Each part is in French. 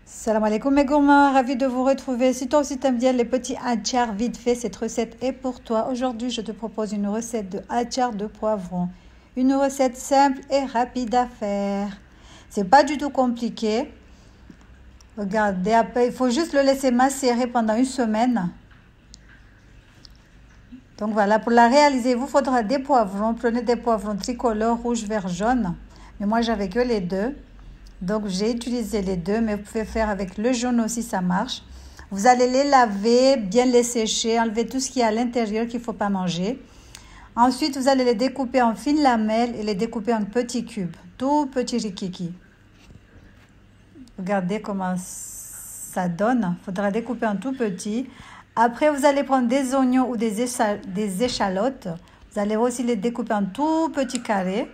Salam alaikum mes gourmands, ravi de vous retrouver. Si toi aussi t'aimes bien les petits atchars vite fait, cette recette est pour toi. Aujourd'hui, je te propose une recette de atchar de poivron. Une recette simple et rapide à faire. C'est pas du tout compliqué. Regardez, après, il faut juste le laisser macérer pendant une semaine. Donc voilà, pour la réaliser, il vous faudra des poivrons. Prenez des poivrons tricolores, rouge, vert, jaune. Mais moi, j'avais que les deux. Donc, j'ai utilisé les deux, mais vous pouvez faire avec le jaune aussi, ça marche. Vous allez les laver, bien les sécher, enlever tout ce qui est à l'intérieur qu'il ne faut pas manger. Ensuite, vous allez les découper en fines lamelles et les découper en petits cubes, tout petits rikiki. Regardez comment ça donne. Il faudra découper en tout petit. Après, vous allez prendre des oignons ou des échalotes. Vous allez aussi les découper en tout petits carrés.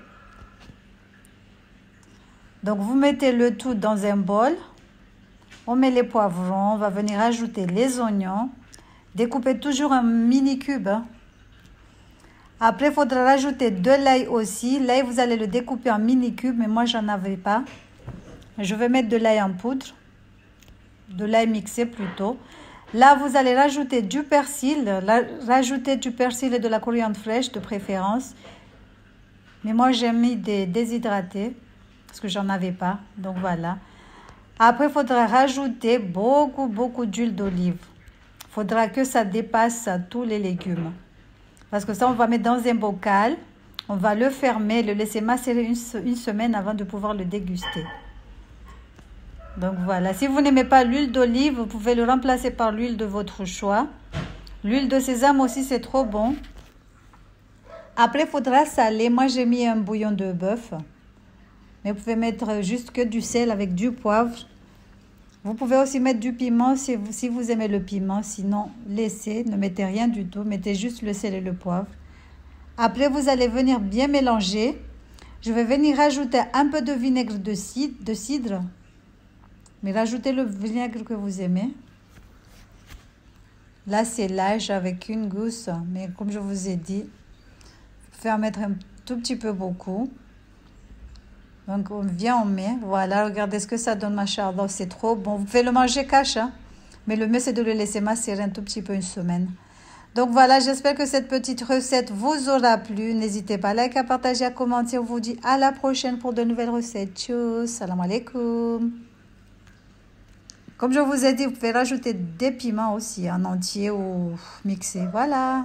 Donc, vous mettez le tout dans un bol. On met les poivrons. On va venir ajouter les oignons. Découper toujours en mini cubes. Après, il faudra rajouter de l'ail aussi. L'ail, vous allez le découper en mini cubes, mais moi, j'en avais pas. Je vais mettre de l'ail en poudre. De l'ail mixé plutôt. Là, vous allez rajouter du persil. Rajouter du persil et de la coriandre fraîche de préférence. Mais moi, j'ai mis des déshydratés. Parce que j'en avais pas, donc voilà. Après, il faudra rajouter beaucoup d'huile d'olive. Il faudra que ça dépasse tous les légumes. Parce que ça, on va mettre dans un bocal. On va le fermer, le laisser macérer une semaine avant de pouvoir le déguster. Donc voilà, si vous n'aimez pas l'huile d'olive, vous pouvez le remplacer par l'huile de votre choix. L'huile de sésame aussi, c'est trop bon. Après, il faudra saler. Moi, j'ai mis un bouillon de bœuf. Mais vous pouvez mettre juste que du sel avec du poivre. Vous pouvez aussi mettre du piment si vous aimez le piment. Sinon, laissez, ne mettez rien du tout. Mettez juste le sel et le poivre. Après, vous allez venir bien mélanger. Je vais venir rajouter un peu de vinaigre de cidre. Mais rajoutez le vinaigre que vous aimez. Là, c'est l'âge avec une gousse. Mais comme je vous ai dit, vous pouvez en mettre un tout petit peu beaucoup. Donc, on vient, on met. Voilà, regardez ce que ça donne, machallah. C'est trop bon. Vous pouvez le manger cache, hein? Mais le mieux, c'est de le laisser macérer un tout petit peu une semaine. Donc, voilà, j'espère que cette petite recette vous aura plu. N'hésitez pas à liker, à partager, à commenter. On vous dit à la prochaine pour de nouvelles recettes. Tchuss, salam alaikum. Comme je vous ai dit, vous pouvez rajouter des piments aussi, en entier ou mixés. Voilà.